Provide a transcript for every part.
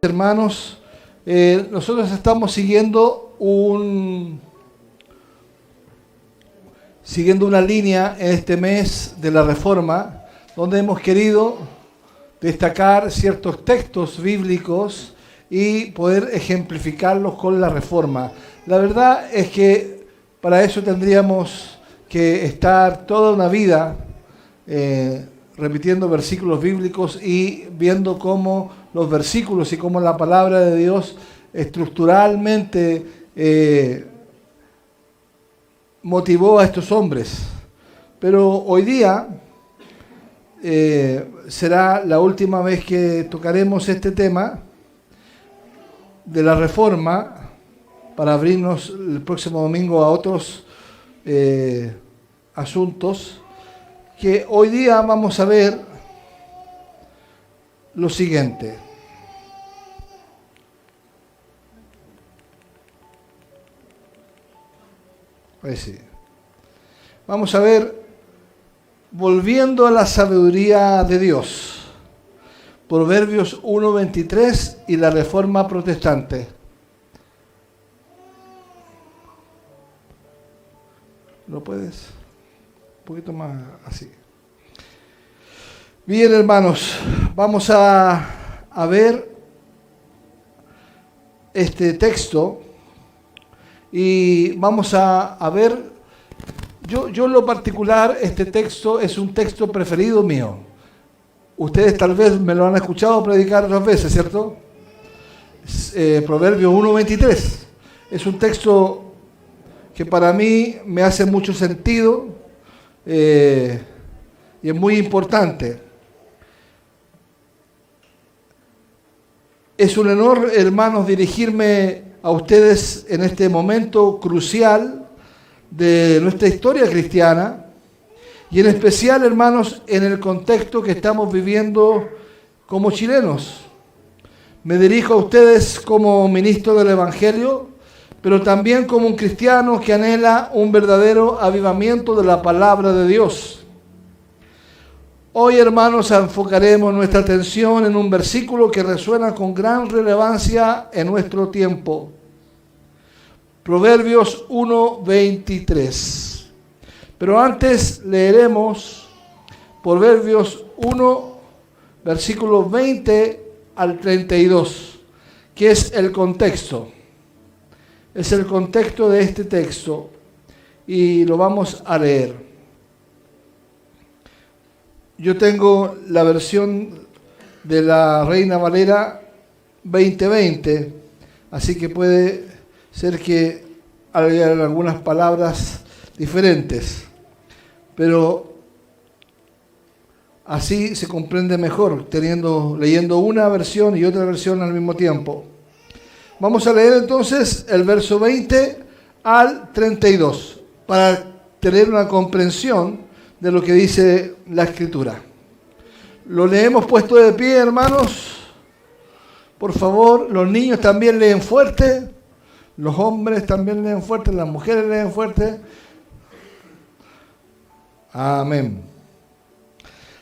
hermanos, nosotros estamos siguiendo una línea en este mes de la Reforma, donde hemos querido destacar ciertos textos bíblicos y poder ejemplificarlos con la Reforma. La verdad es que para eso tendríamos que estar toda una vida repitiendo versículos bíblicos y viendo cómo los versículos y cómo la palabra de Dios estructuralmente motivó a estos hombres. Pero hoy día será la última vez que tocaremos este tema de la Reforma, para abrirnos el próximo domingo a otros asuntos, que hoy día vamos a ver lo siguiente. Pues sí. Vamos a ver, volviendo a la sabiduría de Dios, Proverbios 1:23 y la Reforma Protestante. ¿Lo puedes? Un poquito más así. Bien, hermanos, vamos a ver este texto y vamos a ver, yo en lo particular, este texto es un texto preferido mío. Ustedes tal vez me lo han escuchado predicar otras veces, ¿cierto? Proverbios 1:23. Es un texto que para mí me hace mucho sentido y es muy importante. Es un honor, hermanos, dirigirme a ustedes en este momento crucial de nuestra historia cristiana y en especial, hermanos, en el contexto que estamos viviendo como chilenos. Me dirijo a ustedes como ministro del Evangelio, pero también como un cristiano que anhela un verdadero avivamiento de la palabra de Dios. Hoy, hermanos, enfocaremos nuestra atención en un versículo que resuena con gran relevancia en nuestro tiempo. Proverbios 1:23. Pero antes leeremos Proverbios 1, versículos 20 al 32, que es el contexto. Es el contexto de este texto y lo vamos a leer. Yo tengo la versión de la Reina Valera 2020, así que puede ser que haya algunas palabras diferentes, pero así se comprende mejor, leyendo una versión y otra versión al mismo tiempo. Vamos a leer entonces el verso 20 al 32 para tener una comprensión de lo que dice la Escritura. Lo leemos puesto de pie, hermanos. Por favor, los niños también leen fuerte, los hombres también leen fuerte, las mujeres leen fuerte. Amén.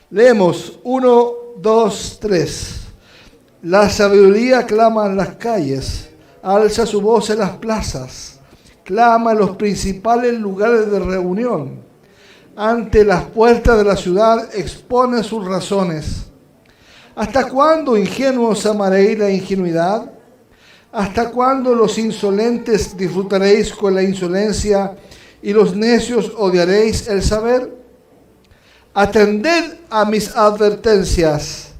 Leemos 1, 2, 3. La sabiduría clama en las calles, alza su voz en las plazas, clama en los principales lugares de reunión. Ante las puertas de la ciudad expone sus razones. ¿Hasta cuándo, ingenuos, amaréis la ingenuidad? ¿Hasta cuándo los insolentes disfrutaréis con la insolencia y los necios odiaréis el saber? Atended a mis advertencias,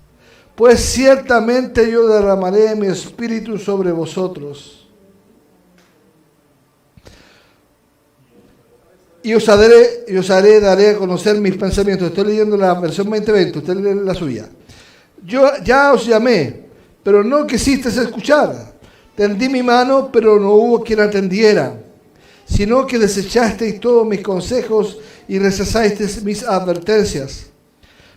pues ciertamente yo derramaré mi espíritu sobre vosotros. Y daré a conocer mis pensamientos. Estoy leyendo la versión 2020, usted lee la suya. Yo ya os llamé, pero no quisisteis escuchar. Tendí mi mano, pero no hubo quien atendiera. Sino que desechasteis todos mis consejos y rechazasteis mis advertencias.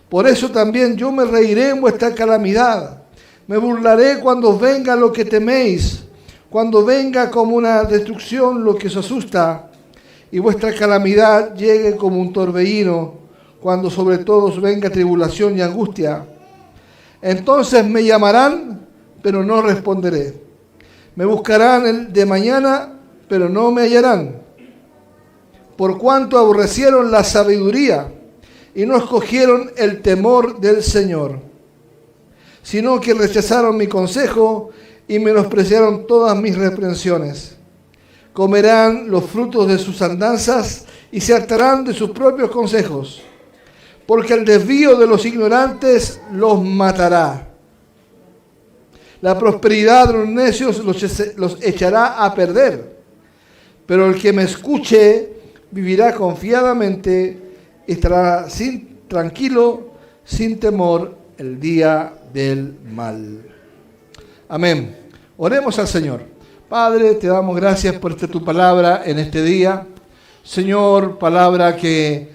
Por eso también yo me reiré en vuestra calamidad. Me burlaré cuando venga lo que teméis, cuando venga como una destrucción lo que os asusta, y vuestra calamidad llegue como un torbellino, cuando sobre todos venga tribulación y angustia. Entonces me llamarán, pero no responderé. Me buscarán de mañana, pero no me hallarán. Por cuanto aborrecieron la sabiduría y no escogieron el temor del Señor, sino que rechazaron mi consejo y menospreciaron todas mis reprensiones. Comerán los frutos de sus andanzas y se hartarán de sus propios consejos, porque el desvío de los ignorantes los matará. La prosperidad de los necios los echará a perder, pero el que me escuche vivirá confiadamente, estará tranquilo, sin temor, el día del mal. Amén. Oremos al Señor. Padre, te damos gracias por tu palabra en este día. Señor, palabra que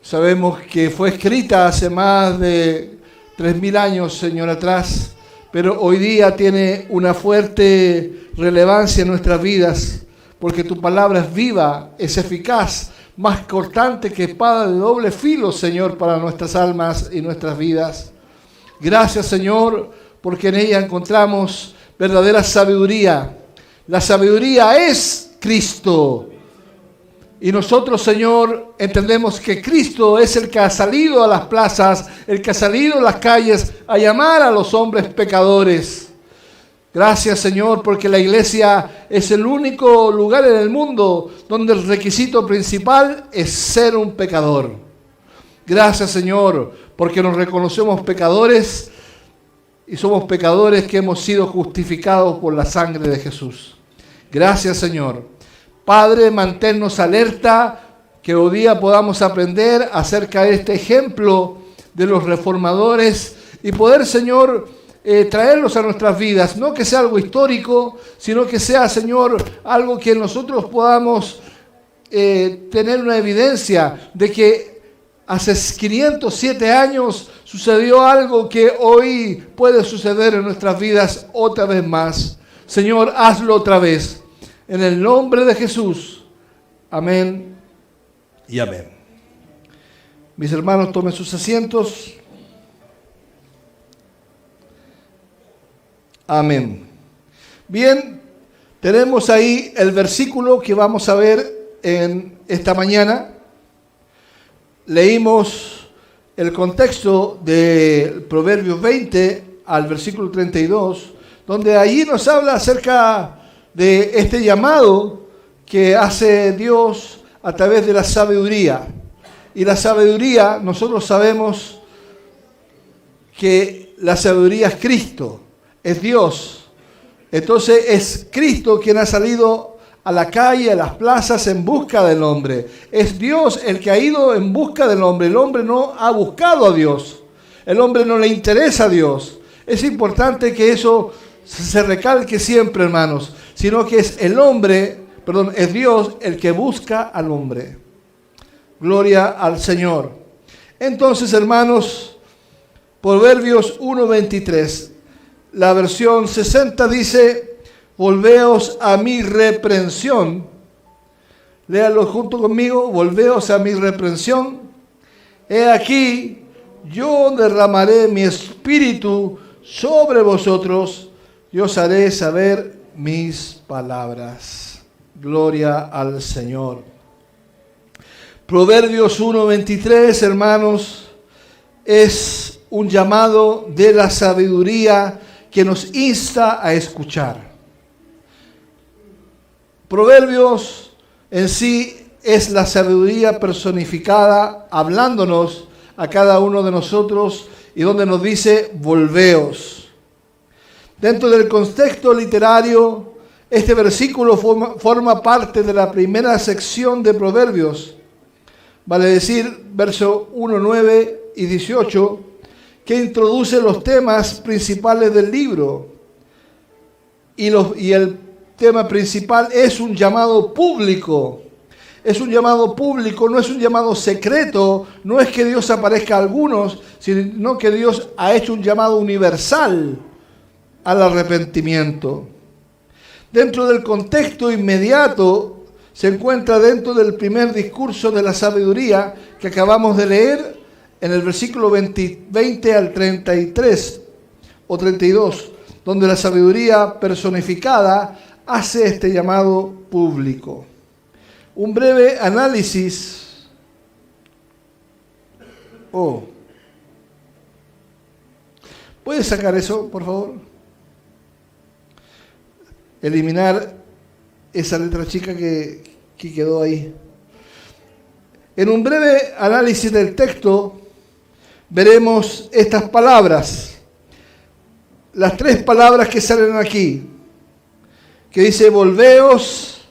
sabemos que fue escrita hace más de 3000 años, Señor, atrás, pero hoy día tiene una fuerte relevancia en nuestras vidas, porque tu palabra es viva, es eficaz, más cortante que espada de doble filo, Señor, para nuestras almas y nuestras vidas. Gracias, Señor, porque en ella encontramos verdadera sabiduría. La sabiduría es Cristo. Y nosotros, Señor, entendemos que Cristo es el que ha salido a las plazas, el que ha salido a las calles a llamar a los hombres pecadores. Gracias, Señor, porque la iglesia es el único lugar en el mundo donde el requisito principal es ser un pecador. Gracias, Señor, porque nos reconocemos pecadores y somos pecadores que hemos sido justificados por la sangre de Jesús. Gracias, Señor. Padre, manténnos alerta, que hoy día podamos aprender acerca de este ejemplo de los reformadores y poder, Señor, traerlos a nuestras vidas. No que sea algo histórico, sino que sea, Señor, algo que nosotros podamos tener una evidencia de que hace 507 años sucedió algo que hoy puede suceder en nuestras vidas otra vez más. Señor, hazlo otra vez. En el nombre de Jesús. Amén y amén. Mis hermanos, tomen sus asientos. Amén. Bien, tenemos ahí el versículo que vamos a ver en esta mañana. Leímos el contexto de Proverbios 20 al versículo 32, donde allí nos habla acerca de este llamado que hace Dios a través de la sabiduría. Y la sabiduría, nosotros sabemos que la sabiduría es Cristo, es Dios. Entonces es Cristo quien ha salido a la calle, a las plazas en busca del hombre. Es Dios el que ha ido en busca del hombre. El hombre no ha buscado a Dios. El hombre no le interesa a Dios. Es importante que eso se recalque siempre, hermanos, sino que es es Dios el que busca al hombre. Gloria al Señor. Entonces, hermanos, Proverbios 1:23, la versión 60 dice: volveos a mi reprensión. Léalo junto conmigo: volveos a mi reprensión. He aquí, yo derramaré mi espíritu sobre vosotros, y os haré saber mis palabras. Gloria al Señor. Proverbios 1:23, hermanos, es un llamado de la sabiduría que nos insta a escuchar. Proverbios en sí es la sabiduría personificada, hablándonos a cada uno de nosotros, y donde nos dice: volveos. Dentro del contexto literario, este versículo forma parte de la primera sección de Proverbios, vale decir, versos 1, 9 y 18, que introduce los temas principales del libro. Y el tema principal es un llamado público. Es un llamado público, no es un llamado secreto. No es que Dios aparezca a algunos, sino que Dios ha hecho un llamado universal al arrepentimiento. Dentro del contexto inmediato se encuentra dentro del primer discurso de la sabiduría que acabamos de leer en el versículo 20 al 33, o 32, donde la sabiduría personificada hace este llamado público. Un breve análisis. ¿Puedes sacar eso, por favor? Eliminar esa letra chica que quedó ahí. En un breve análisis del texto veremos estas palabras. Las tres palabras que salen aquí, que dice volveos,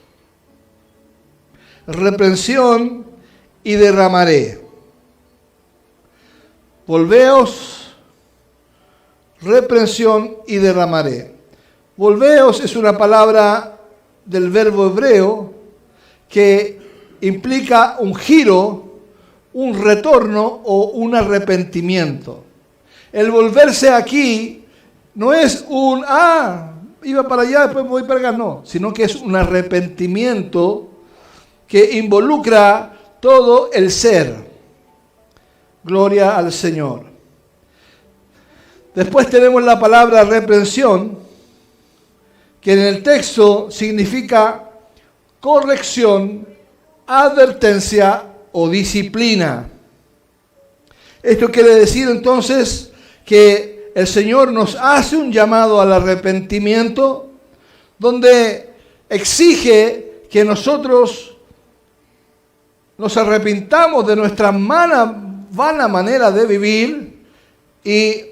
reprensión y derramaré. Volveos, reprensión y derramaré. Volveos es una palabra del verbo hebreo que implica un giro, un retorno o un arrepentimiento. El volverse aquí no es un, iba para allá, después voy para acá, no, sino que es un arrepentimiento que involucra todo el ser. Gloria al Señor. Después tenemos la palabra reprensión, que en el texto significa corrección, advertencia o disciplina. Esto quiere decir entonces que el Señor nos hace un llamado al arrepentimiento, donde exige que nosotros nos arrepintamos de nuestra vana manera de vivir y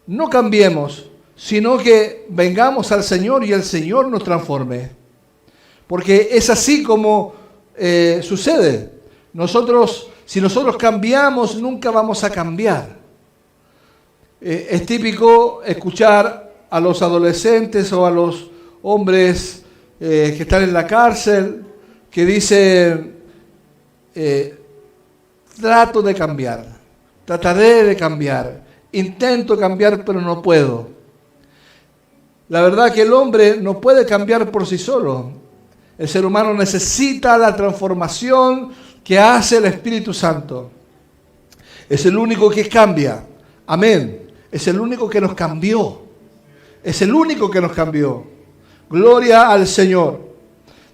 no cambiemos, sino que vengamos al Señor y el Señor nos transforme. Porque es así como sucede. Si nosotros cambiamos, nunca vamos a cambiar. Es típico escuchar a los adolescentes o a los hombres que están en la cárcel que dicen, trato de cambiar, trataré de cambiar, intento cambiar pero no puedo. La verdad que el hombre no puede cambiar por sí solo. El ser humano necesita la transformación que hace el Espíritu Santo. Es el único que cambia. Amén. Es el único que nos cambió. Es el único que nos cambió. Gloria al Señor.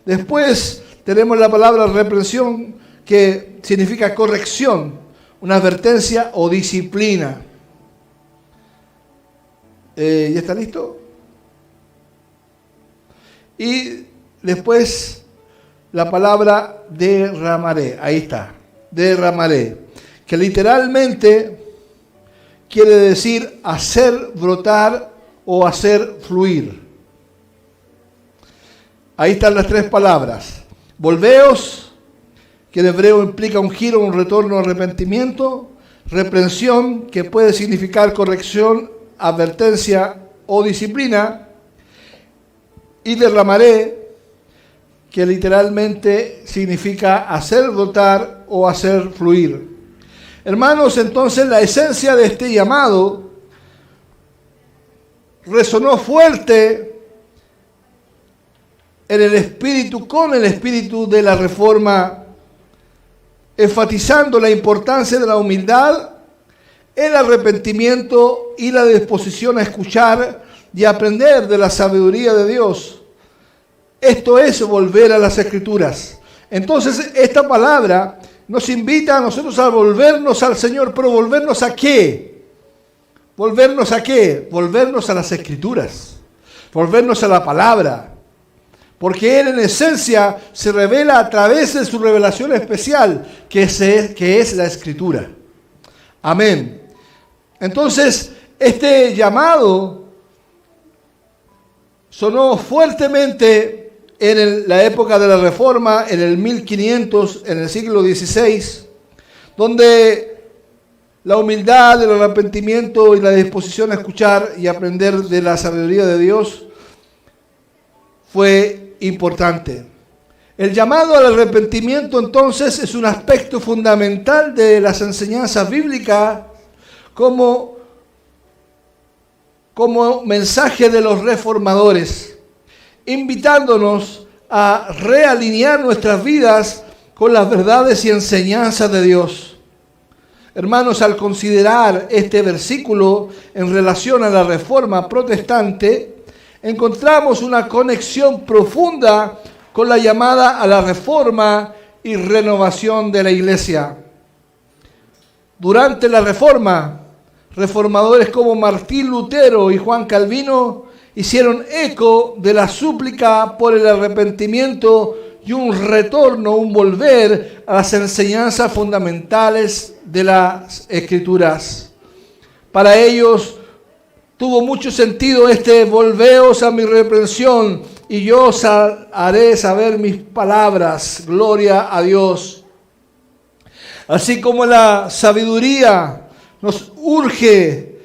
Después tenemos la palabra reprensión, que significa corrección, una advertencia o disciplina. ¿Ya está listo? Y después la palabra derramaré. Ahí está. Derramaré. Que literalmente quiere decir hacer brotar o hacer fluir. Ahí están las tres palabras. Volveos, que en hebreo implica un giro, un retorno, arrepentimiento. Reprensión, que puede significar corrección, advertencia o disciplina. Y derramaré, que literalmente significa hacer brotar o hacer fluir. Hermanos, entonces la esencia de este llamado resonó fuerte en el espíritu, con el espíritu de la Reforma, enfatizando la importancia de la humildad, el arrepentimiento y la disposición a escuchar y aprender de la sabiduría de Dios. Esto es volver a las Escrituras. Entonces, esta palabra nos invita a nosotros a volvernos al Señor, pero ¿volvernos a qué? ¿Volvernos a qué? Volvernos a las Escrituras, volvernos a la palabra, porque Él en esencia se revela a través de su revelación especial, que es la Escritura. Amén. Entonces, este llamado sonó fuertemente en la época de la Reforma, en el 1500, en el siglo XVI, donde la humildad, el arrepentimiento y la disposición a escuchar y aprender de la sabiduría de Dios fue importante. El llamado al arrepentimiento entonces es un aspecto fundamental de las enseñanzas bíblicas como mensaje de los reformadores, invitándonos a realinear nuestras vidas con las verdades y enseñanzas de Dios. Hermanos, al considerar este versículo en relación a la Reforma protestante, encontramos una conexión profunda con la llamada a la reforma y renovación de la Iglesia. Durante la Reforma, reformadores como Martín Lutero y Juan Calvino hicieron eco de la súplica por el arrepentimiento y un retorno, un volver a las enseñanzas fundamentales de las Escrituras. Para ellos tuvo mucho sentido este volveos a mi reprensión y yo os haré saber mis palabras. Gloria a Dios. Así como la sabiduría nos urge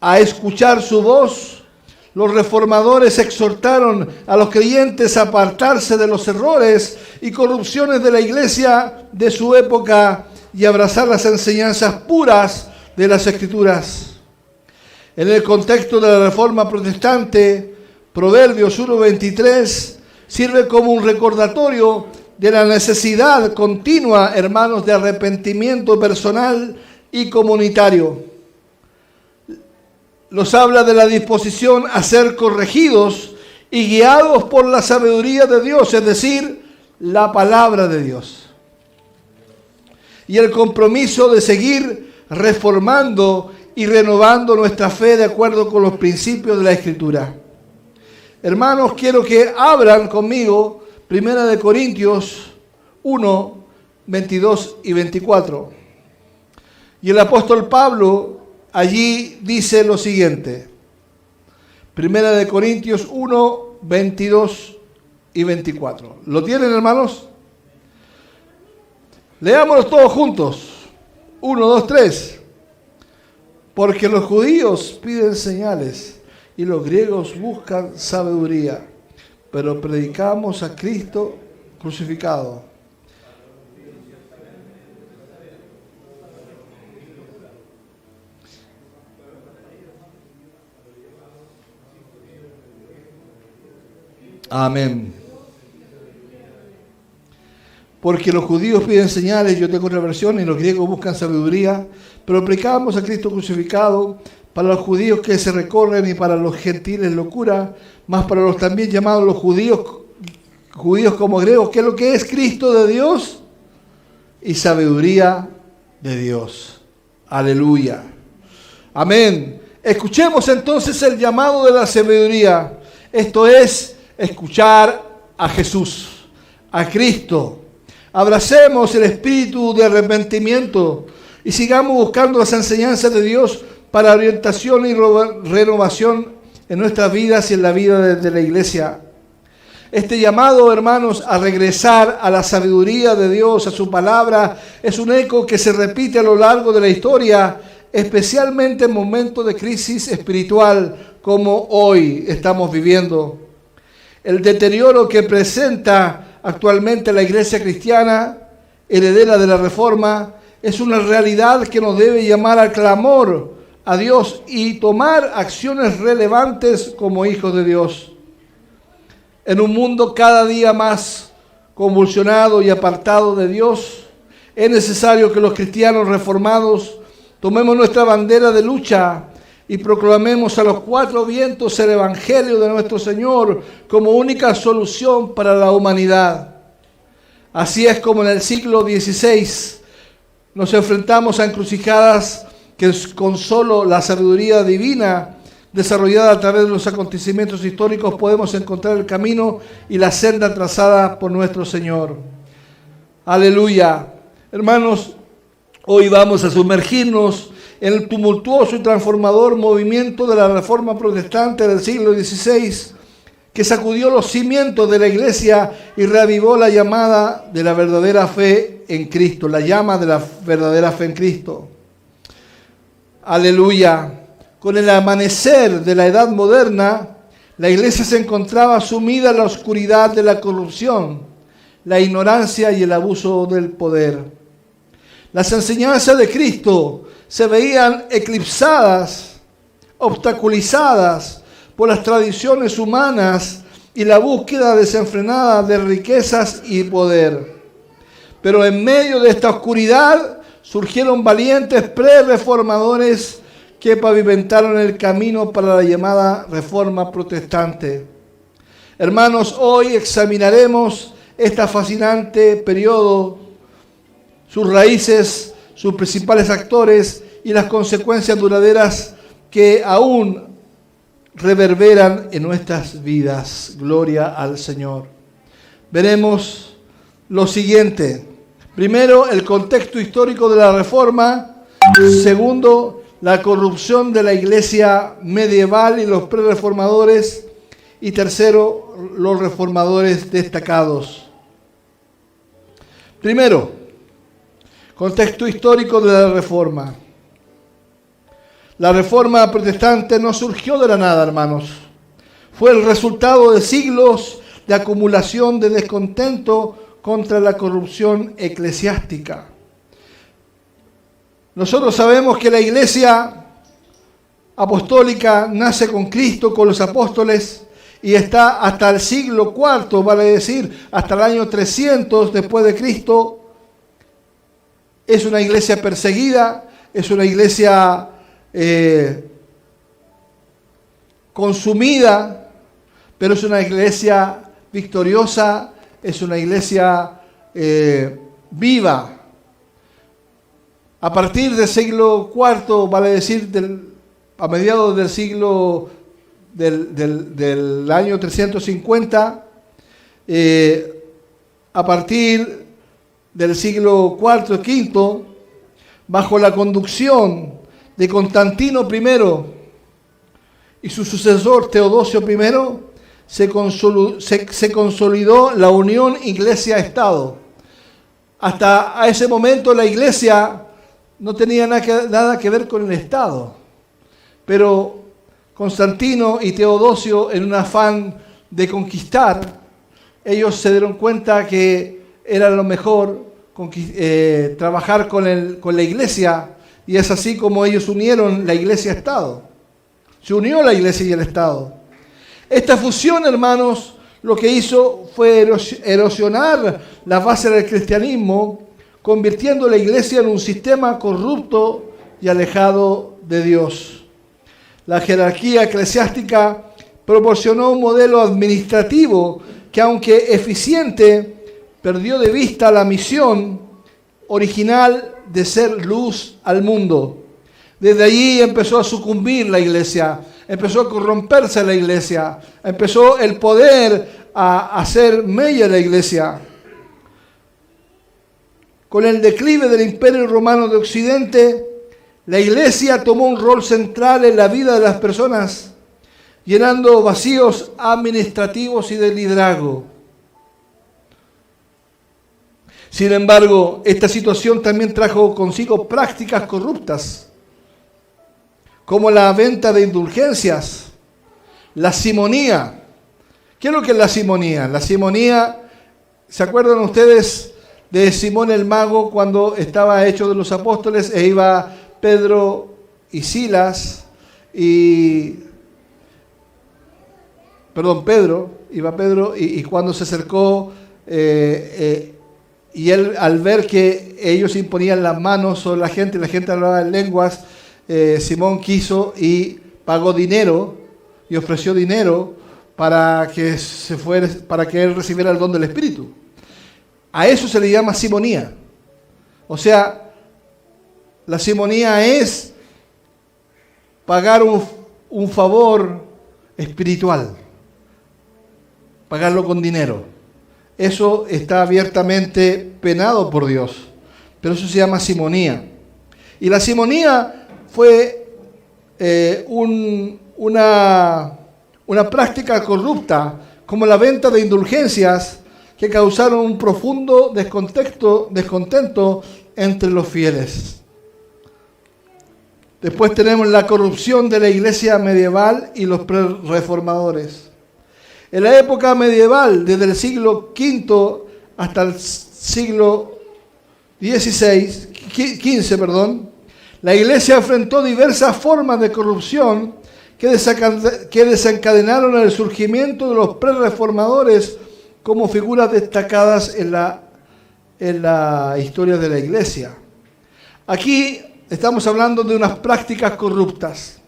a escuchar su voz, los reformadores exhortaron a los creyentes a apartarse de los errores y corrupciones de la iglesia de su época y abrazar las enseñanzas puras de las Escrituras. En el contexto de la Reforma protestante, Proverbios 1:23 sirve como un recordatorio de la necesidad continua, hermanos, de arrepentimiento personal y comunitario. Nos habla de la disposición a ser corregidos y guiados por la sabiduría de Dios, es decir, la palabra de Dios. Y el compromiso de seguir reformando y renovando nuestra fe de acuerdo con los principios de la Escritura. Hermanos, quiero que abran conmigo 1 Corintios 1, 22 y 24. Y el apóstol Pablo allí dice lo siguiente. 1 Corintios 1, 22 y 24. ¿Lo tienen, hermanos? Leámoslos todos juntos. 1, 2, 3. Porque los judíos piden señales y los griegos buscan sabiduría, pero predicamos a Cristo crucificado. Amén. Porque los judíos piden señales, yo tengo otra versión, y los griegos buscan sabiduría, pero predicamos a Cristo crucificado, para los judíos que se recorren y para los gentiles locura, más para los también llamados los judíos como griegos, que es lo que es Cristo de Dios y sabiduría de Dios. Aleluya. Amén. Escuchemos entonces el llamado de la sabiduría. Esto es escuchar a Jesús, a Cristo. Abracemos el espíritu de arrepentimiento y sigamos buscando las enseñanzas de Dios para orientación y renovación en nuestras vidas y en la vida de la iglesia. Este llamado, hermanos, a regresar a la sabiduría de Dios, a su palabra, es un eco que se repite a lo largo de la historia, especialmente en momentos de crisis espiritual como hoy estamos viviendo. El deterioro que presenta actualmente la iglesia cristiana, heredera de la Reforma, es una realidad que nos debe llamar al clamor a Dios y tomar acciones relevantes como hijos de Dios. En un mundo cada día más convulsionado y apartado de Dios, es necesario que los cristianos reformados tomemos nuestra bandera de lucha y proclamemos a los cuatro vientos el Evangelio de nuestro Señor como única solución para la humanidad. Así es como en el siglo XVI nos enfrentamos a encrucijadas que con solo la sabiduría divina desarrollada a través de los acontecimientos históricos podemos encontrar el camino y la senda trazada por nuestro Señor. Aleluya. Hermanos, hoy vamos a sumergirnos en el tumultuoso y transformador movimiento de la Reforma protestante del siglo XVI, que sacudió los cimientos de la iglesia y reavivó la llamada de la verdadera fe en Cristo, la llama de la verdadera fe en Cristo. Aleluya. Con el amanecer de la edad moderna, la iglesia se encontraba sumida en la oscuridad de la corrupción, la ignorancia y el abuso del poder. Las enseñanzas de Cristo se veían eclipsadas, obstaculizadas por las tradiciones humanas y la búsqueda desenfrenada de riquezas y poder. Pero en medio de esta oscuridad surgieron valientes pre-reformadores que pavimentaron el camino para la llamada Reforma Protestante. Hermanos, hoy examinaremos este fascinante periodo, sus raíces, sus principales actores y las consecuencias duraderas que aún reverberan en nuestras vidas. Gloria al Señor. Veremos lo siguiente. Primero, el contexto histórico de la Reforma. Segundo, la corrupción de la iglesia medieval y los pre-reformadores. Y tercero, los reformadores destacados. Primero, contexto histórico de la Reforma. La Reforma Protestante no surgió de la nada, hermanos. Fue el resultado de siglos de acumulación de descontento contra la corrupción eclesiástica. Nosotros sabemos que la Iglesia apostólica nace con Cristo, con los apóstoles, y está hasta el siglo IV, vale decir, hasta el año 300 después de Cristo. Es una iglesia perseguida, es una iglesia consumida, pero es una iglesia victoriosa, es una iglesia viva. A partir del siglo IV, vale decir, a mediados del siglo del año 350, a partir del siglo IV, V, bajo la conducción de Constantino I y su sucesor Teodosio I, se consolidó la unión Iglesia-Estado. Hasta a ese momento la Iglesia no tenía nada que ver con el Estado, pero Constantino y Teodosio, en un afán de conquistar, ellos se dieron cuenta que era lo mejor trabajar con la Iglesia, y es así como ellos unieron la Iglesia-Estado. Se unió la Iglesia y el Estado. Esta fusión, hermanos, lo que hizo fue erosionar la base del cristianismo, convirtiendo la Iglesia en un sistema corrupto y alejado de Dios. La jerarquía eclesiástica proporcionó un modelo administrativo que, aunque eficiente, perdió de vista la misión original de ser luz al mundo. Desde allí empezó a sucumbir la iglesia, empezó a corromperse la iglesia, empezó el poder a hacer mella la iglesia. Con el declive del Imperio Romano de Occidente, la iglesia tomó un rol central en la vida de las personas, llenando vacíos administrativos y de liderazgo. Sin embargo, esta situación también trajo consigo prácticas corruptas, como la venta de indulgencias, la simonía. ¿Qué es lo que es la simonía? La simonía, ¿se acuerdan ustedes de Simón el Mago cuando estaba Hechos de los Apóstoles e iba Pedro y Silas Pedro y cuando se acercó y él, al ver que ellos imponían las manos sobre la gente hablaba en lenguas, Simón quiso y pagó dinero y ofreció dinero para que él recibiera el don del Espíritu. A eso se le llama simonía. O sea, la simonía es pagar un favor espiritual, pagarlo con dinero. Eso está abiertamente penado por Dios, pero eso se llama simonía. Y la simonía fue una práctica corrupta, como la venta de indulgencias, que causaron un profundo descontento entre los fieles. Después tenemos la corrupción de la iglesia medieval y los reformadores. En la época medieval, desde el siglo V hasta el siglo XV, la iglesia enfrentó diversas formas de corrupción que desencadenaron el surgimiento de los pre-reformadores como figuras destacadas en la historia de la iglesia. Aquí estamos hablando de unas prácticas corruptas,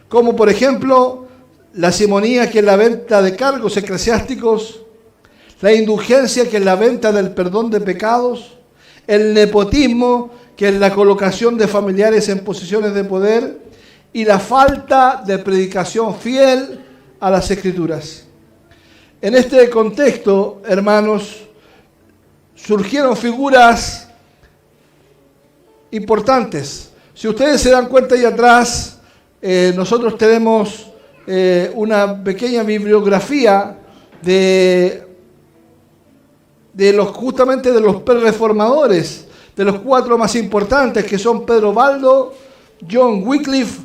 como por ejemplo la simonía, que es la venta de cargos eclesiásticos, la indulgencia, que es la venta del perdón de pecados, el nepotismo, que es la colocación de familiares en posiciones de poder, y la falta de predicación fiel a las Escrituras. En este contexto, hermanos, surgieron figuras importantes. Si ustedes se dan cuenta ahí atrás, nosotros tenemos una pequeña bibliografía justamente de los pre-reformadores, de los 4 más importantes, que son Pedro Baldo, John Wycliffe,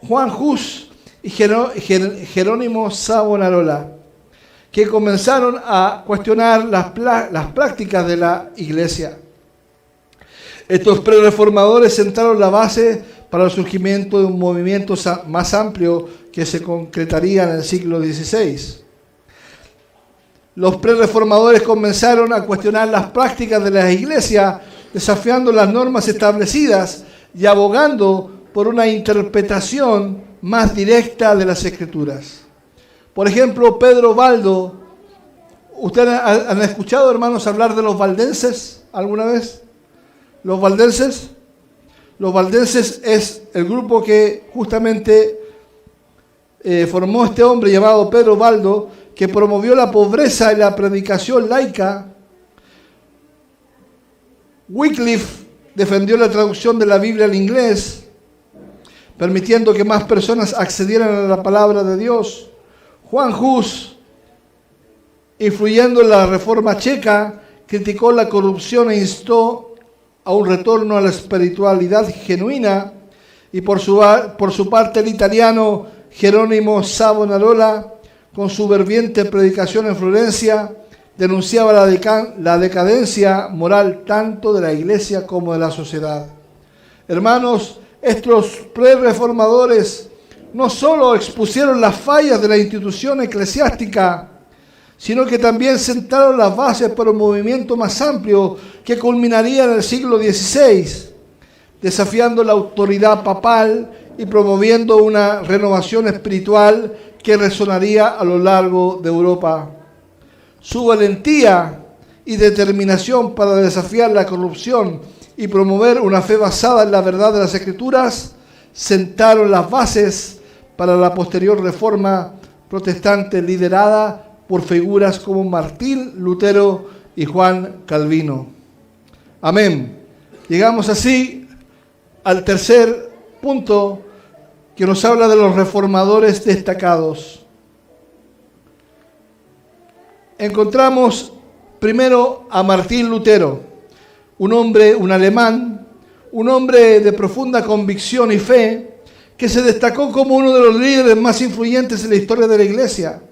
Juan Hus y Jerónimo Savonarola, que comenzaron a cuestionar las prácticas de la iglesia. Estos pre-reformadores sentaron la base para el surgimiento de un movimiento más amplio que se concretaría en el siglo XVI. Los pre-reformadores comenzaron a cuestionar las prácticas de la iglesia, desafiando las normas establecidas y abogando por una interpretación más directa de las Escrituras. Por ejemplo, Pedro Baldo. ¿Ustedes han escuchado, hermanos, hablar de los valdenses alguna vez? Los valdenses. Los valdenses es el grupo que justamente formó este hombre llamado Pedro Baldo, que promovió la pobreza y la predicación laica. Wycliffe defendió la traducción de la Biblia al inglés, permitiendo que más personas accedieran a la palabra de Dios. Juan Hus, influyendo en la Reforma checa, criticó la corrupción e instó a un retorno a la espiritualidad genuina. Y por su parte, el italiano Jerónimo Savonarola, con su ferviente predicación en Florencia, denunciaba la decadencia moral tanto de la iglesia como de la sociedad. Hermanos, estos pre-reformadores no solo expusieron las fallas de la institución eclesiástica, sino que también sentaron las bases para un movimiento más amplio que culminaría en el siglo XVI, desafiando la autoridad papal y promoviendo una renovación espiritual que resonaría a lo largo de Europa. Su valentía y determinación para desafiar la corrupción y promover una fe basada en la verdad de las Escrituras sentaron las bases para la posterior reforma protestante liderada por figuras como Martín Lutero y Juan Calvino. Amén. Llegamos así al tercer punto, que nos habla de los reformadores destacados. Encontramos primero a Martín Lutero, un alemán, un hombre de profunda convicción y fe, que se destacó como uno de los líderes más influyentes en la historia de la Iglesia.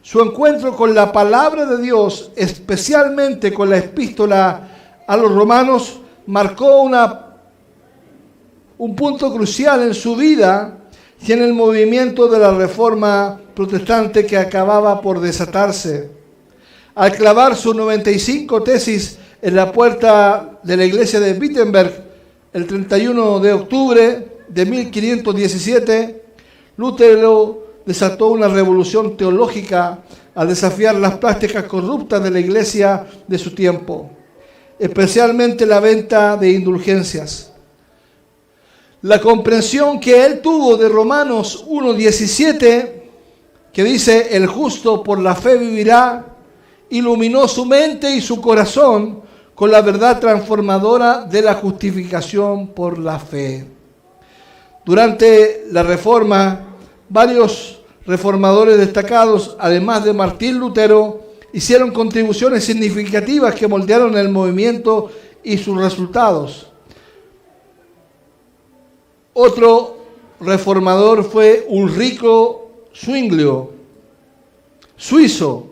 Su encuentro con la palabra de Dios, especialmente con la epístola a los romanos, marcó un punto crucial en su vida y en el movimiento de la reforma protestante que acababa por desatarse. Al clavar sus 95 tesis en la puerta de la iglesia de Wittenberg el 31 de octubre de 1517, Lutero desató una revolución teológica al desafiar las prácticas corruptas de la iglesia de su tiempo, especialmente la venta de indulgencias. La comprensión que él tuvo de Romanos 1:17, que dice: el justo por la fe vivirá, iluminó su mente y su corazón con la verdad transformadora de la justificación por la fe. Durante la Reforma, varios reformadores destacados, además de Martín Lutero, hicieron contribuciones significativas que moldearon el movimiento y sus resultados. Otro reformador fue Ulrico Zwinglio, suizo,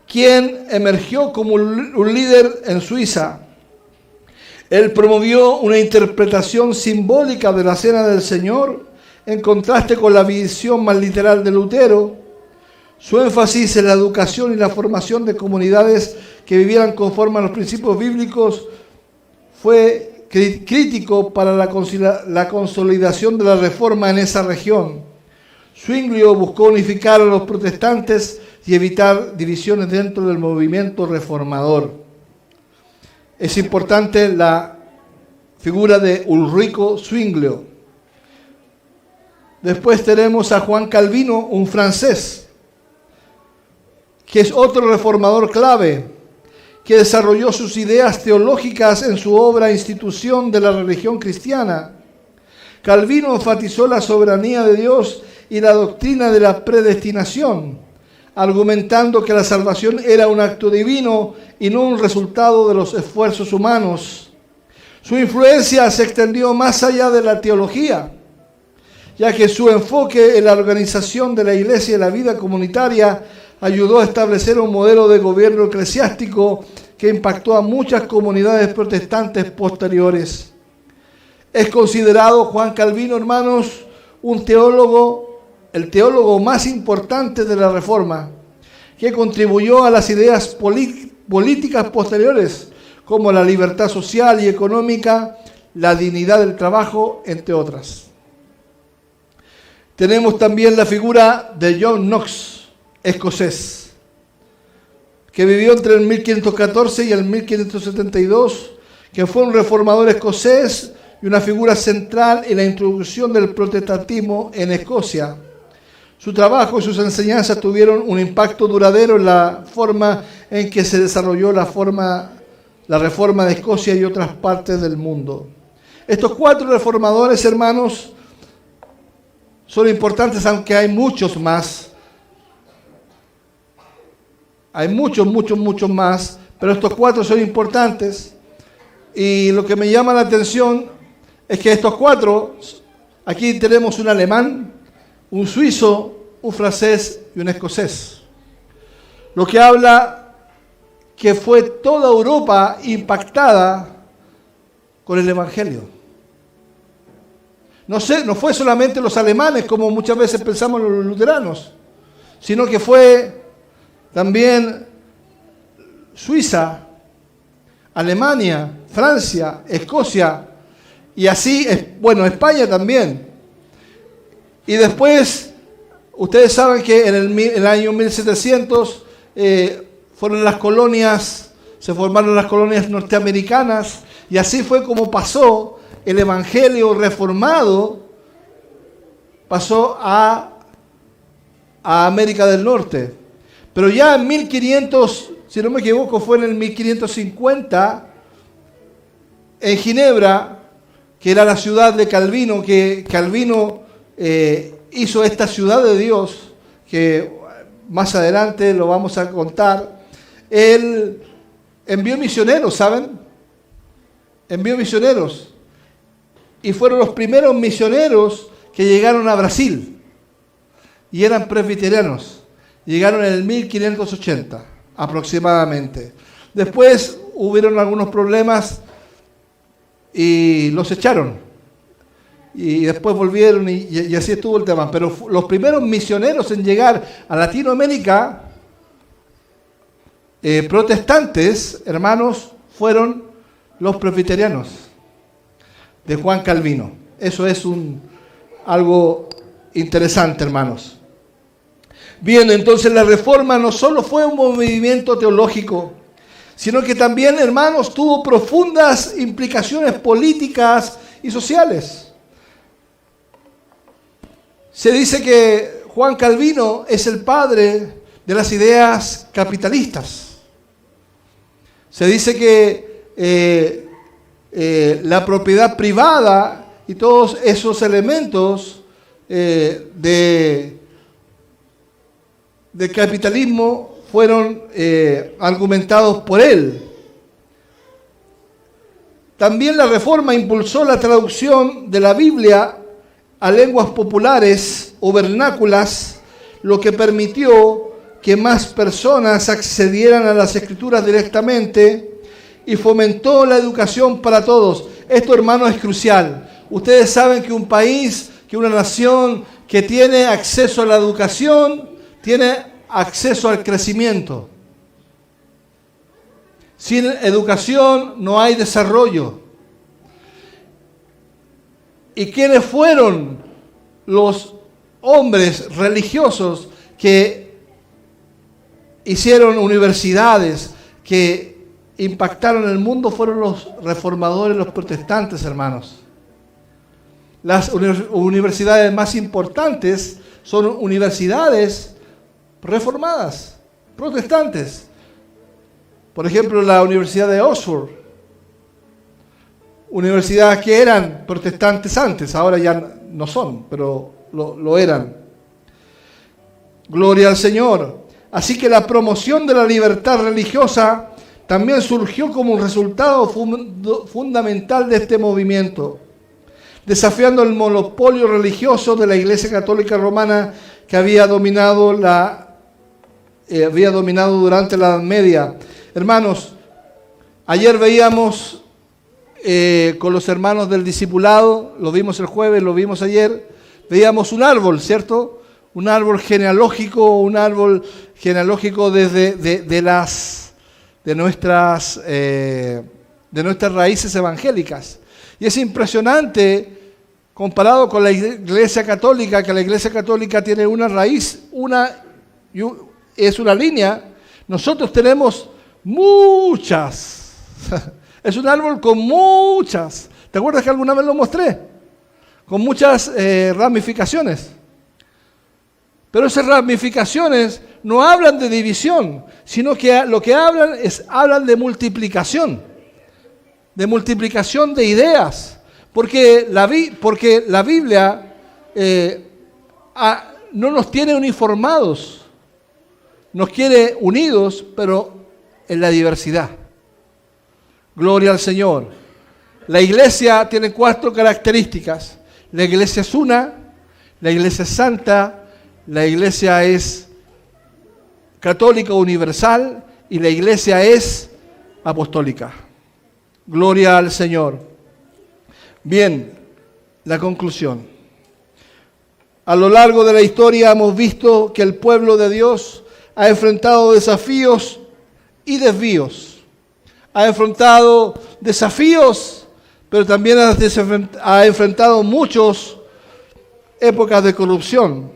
quien emergió como un líder en Suiza. Él promovió una interpretación simbólica de la Cena del Señor, en contraste con la visión más literal de Lutero. Su énfasis en la educación y la formación de comunidades que vivieran conforme a los principios bíblicos fue crítico para la consolidación de la reforma en esa región. Zwinglio buscó unificar a los protestantes y evitar divisiones dentro del movimiento reformador. Es importante la figura de Ulrico Zwinglio. Después tenemos a Juan Calvino, un francés, que es otro reformador clave, que desarrolló sus ideas teológicas en su obra Institución de la Religión Cristiana. Calvino enfatizó la soberanía de Dios y la doctrina de la predestinación, argumentando que la salvación era un acto divino y no un resultado de los esfuerzos humanos. Su influencia se extendió más allá de la teología, ya que su enfoque en la organización de la iglesia y la vida comunitaria ayudó a establecer un modelo de gobierno eclesiástico que impactó a muchas comunidades protestantes posteriores. Es considerado Juan Calvino, hermanos, el teólogo más importante de la Reforma, que contribuyó a las ideas políticas posteriores, como la libertad social y económica, la dignidad del trabajo, entre otras. Tenemos también la figura de John Knox, escocés, que vivió entre el 1514 y el 1572, que fue un reformador escocés y una figura central en la introducción del protestantismo en Escocia. Su trabajo y sus enseñanzas tuvieron un impacto duradero en la forma en que se desarrolló la reforma de Escocia y otras partes del mundo. Estos 4 reformadores, hermanos, son importantes, aunque hay muchos más. Hay muchos más, pero estos 4 son importantes. Y lo que me llama la atención es que estos 4, aquí tenemos un alemán, un suizo, un francés y un escocés. Lo que habla que fue toda Europa impactada con el Evangelio. No fue solamente los alemanes, como muchas veces pensamos los luteranos, sino que fue también Suiza, Alemania, Francia, Escocia, y así, España también. Y después, ustedes saben que en el año 1700 fueron las colonias, se formaron las colonias norteamericanas, y así fue como pasó el Evangelio reformado, pasó a América del Norte. Pero ya en 1500, si no me equivoco, fue en el 1550, en Ginebra, que era la ciudad de Calvino, que Calvino hizo esta ciudad de Dios, que más adelante lo vamos a contar. Él envió misioneros, ¿saben? Envió misioneros. Y fueron los primeros misioneros que llegaron a Brasil. Y eran presbiterianos. Llegaron en el 1580, aproximadamente. Después hubieron algunos problemas y los echaron. Y después volvieron y así estuvo el tema. Pero los primeros misioneros en llegar a Latinoamérica, protestantes, hermanos, fueron los presbiterianos de Juan Calvino. Eso es algo interesante, hermanos. Bien, entonces la Reforma no solo fue un movimiento teológico, sino que también, hermanos, tuvo profundas implicaciones políticas y sociales. Se dice que Juan Calvino es el padre de las ideas capitalistas. Se dice que la propiedad privada y todos esos elementos de capitalismo fueron argumentados por él. También la Reforma impulsó la traducción de la Biblia a lenguas populares o vernáculas, lo que permitió que más personas accedieran a las Escrituras directamente y fomentó la educación para todos. Esto, hermano, es crucial. Ustedes saben que un país, que una nación que tiene acceso a la educación, tiene acceso al crecimiento. Sin educación no hay desarrollo. ¿Y quiénes fueron los hombres religiosos que hicieron universidades, que impactaron el mundo? Fueron los reformadores, los protestantes, hermanos. Las universidades más importantes son universidades reformadas, protestantes. Por ejemplo, la Universidad de Oxford. Universidades que eran protestantes antes, ahora ya no son, pero lo eran. Gloria al Señor. Así que la promoción de la libertad religiosa también surgió como un resultado fundamental de este movimiento, desafiando el monopolio religioso de la Iglesia Católica Romana que había dominado durante la Edad Media. Hermanos, ayer veíamos con los hermanos del discipulado, lo vimos el jueves, lo vimos ayer, veíamos un árbol, ¿cierto? Un árbol genealógico, de nuestras raíces evangélicas. Y es impresionante comparado con la Iglesia Católica, que la Iglesia Católica tiene una raíz, es una línea. Nosotros tenemos muchas. Es un árbol con muchas. ¿Te acuerdas que alguna vez lo mostré? Con muchas ramificaciones. Pero esas ramificaciones no hablan de división, sino que lo que hablan de multiplicación de ideas. Porque la Biblia no nos tiene uniformados, nos quiere unidos, pero en la diversidad. Gloria al Señor. La iglesia tiene 4 características. La iglesia es una, la iglesia es santa, la iglesia es católica universal y la iglesia es apostólica. Gloria al Señor. Bien, la conclusión. A lo largo de la historia hemos visto que el pueblo de Dios ha enfrentado desafíos y desvíos. Ha enfrentado desafíos, pero también ha enfrentado muchas épocas de corrupción.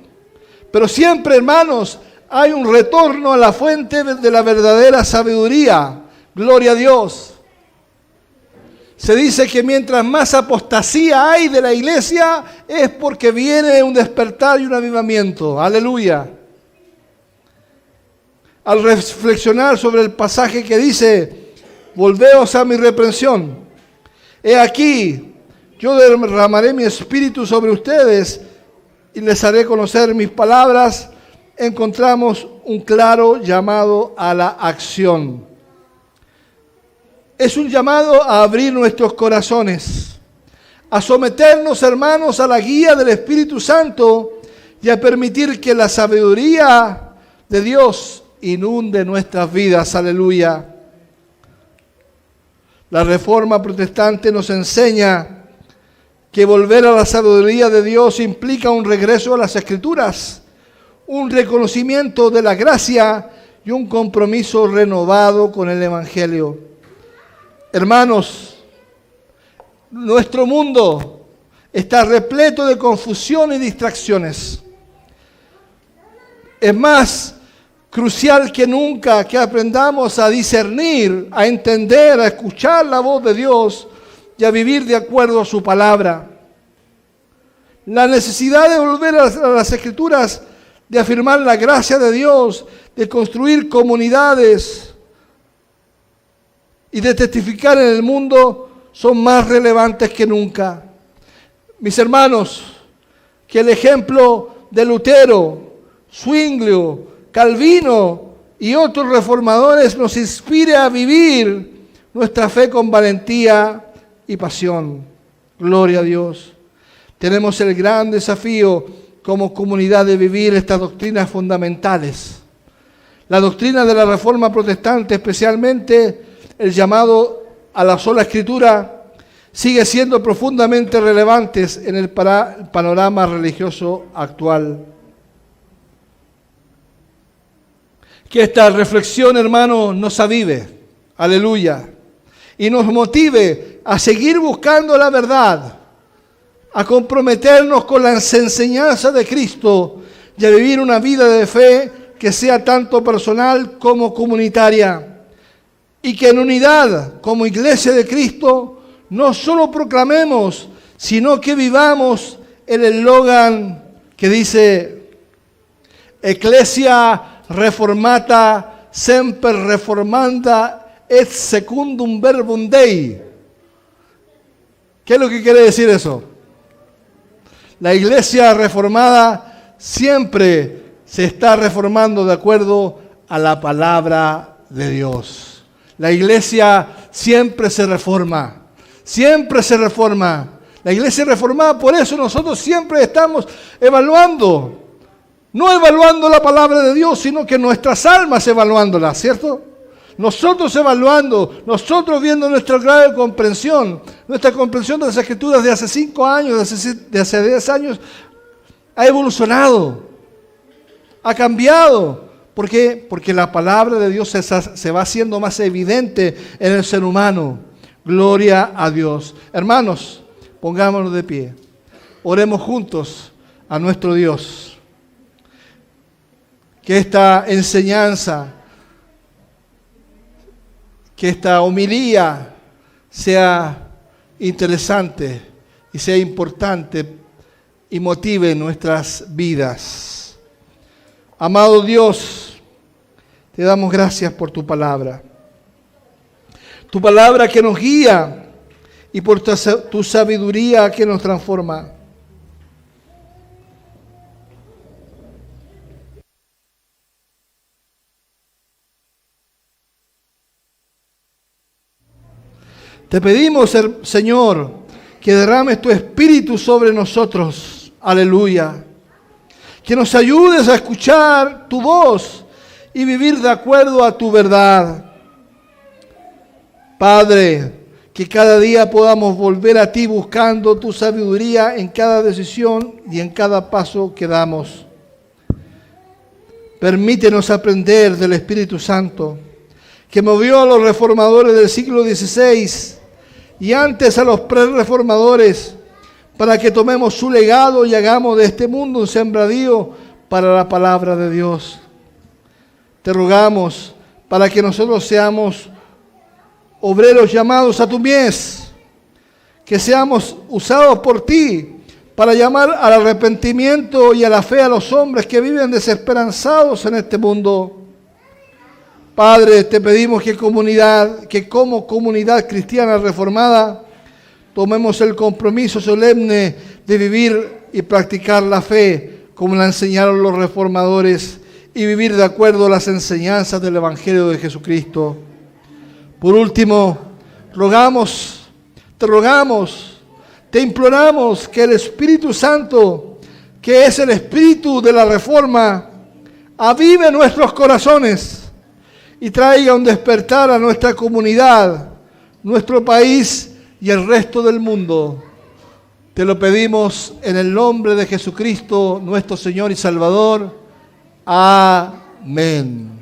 Pero siempre, hermanos, hay un retorno a la fuente de la verdadera sabiduría. Gloria a Dios. Se dice que mientras más apostasía hay de la iglesia, es porque viene un despertar y un avivamiento. Aleluya. Al reflexionar sobre el pasaje que dice, volveos a mi reprensión. He aquí, yo derramaré mi espíritu sobre ustedes y les haré conocer mis palabras. Encontramos un claro llamado a la acción. Es un llamado a abrir nuestros corazones, a someternos, hermanos, a la guía del Espíritu Santo y a permitir que la sabiduría de Dios inunde nuestras vidas. Aleluya. La Reforma Protestante nos enseña que volver a la sabiduría de Dios implica un regreso a las Escrituras, un reconocimiento de la gracia y un compromiso renovado con el Evangelio. Hermanos, nuestro mundo está repleto de confusión y distracciones. Es más crucial que nunca que aprendamos a discernir, a entender, a escuchar la voz de Dios y a vivir de acuerdo a su palabra. La necesidad de volver a las Escrituras, de afirmar la gracia de Dios, de construir comunidades y de testificar en el mundo son más relevantes que nunca. Mis hermanos, que el ejemplo de Lutero, Zwinglio, Calvino y otros reformadores nos inspire a vivir nuestra fe con valentía y pasión. Gloria a Dios. Tenemos el gran desafío como comunidad de vivir estas doctrinas fundamentales. La doctrina de la Reforma Protestante, especialmente el llamado a la sola Escritura, sigue siendo profundamente relevantes en el panorama religioso actual. Que esta reflexión, hermano, nos avive, aleluya, y nos motive a seguir buscando la verdad, a comprometernos con las enseñanzas de Cristo y a vivir una vida de fe que sea tanto personal como comunitaria. Y que en unidad, como Iglesia de Cristo, no solo proclamemos, sino que vivamos el eslogan que dice Ecclesia reformata semper reformanda et secundum verbum Dei. ¿Qué es lo que quiere decir eso? La Iglesia reformada siempre se está reformando de acuerdo a la palabra de Dios. La Iglesia siempre se reforma, siempre se reforma. La Iglesia reformada, por eso nosotros siempre estamos evaluando, no evaluando la palabra de Dios, sino que nuestras almas evaluándola, ¿cierto? Nosotros evaluando, nosotros viendo nuestro grado de comprensión, nuestra comprensión de las Escrituras de hace 5 años, de hace 10 años, ha evolucionado, ha cambiado. ¿Por qué? Porque la palabra de Dios se va haciendo más evidente en el ser humano. Gloria a Dios. Hermanos, pongámonos de pie. Oremos juntos a nuestro Dios. Que esta enseñanza, que esta homilía sea interesante y sea importante y motive nuestras vidas. Amado Dios, te damos gracias por tu palabra. Tu palabra que nos guía y por tu sabiduría que nos transforma. Te pedimos, Señor, que derrames tu espíritu sobre nosotros. Aleluya. Que nos ayudes a escuchar tu voz y vivir de acuerdo a tu verdad. Padre, que cada día podamos volver a ti buscando tu sabiduría en cada decisión y en cada paso que damos. Permítenos aprender del Espíritu Santo, que movió a los reformadores del siglo XVI y antes a los pre-reformadores, para que tomemos su legado y hagamos de este mundo un sembradío para la palabra de Dios. Te rogamos para que nosotros seamos obreros llamados a tu mies, que seamos usados por ti para llamar al arrepentimiento y a la fe a los hombres que viven desesperanzados en este mundo. Padre, te pedimos que como comunidad cristiana reformada tomemos el compromiso solemne de vivir y practicar la fe como la enseñaron los reformadores y vivir de acuerdo a las enseñanzas del Evangelio de Jesucristo. Por último, te rogamos, te imploramos que el Espíritu Santo, que es el Espíritu de la Reforma, avive nuestros corazones y traiga un despertar a nuestra comunidad, nuestro país y el resto del mundo. Te lo pedimos en el nombre de Jesucristo, nuestro Señor y Salvador. Amén.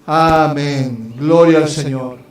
Amén. Gloria al Señor.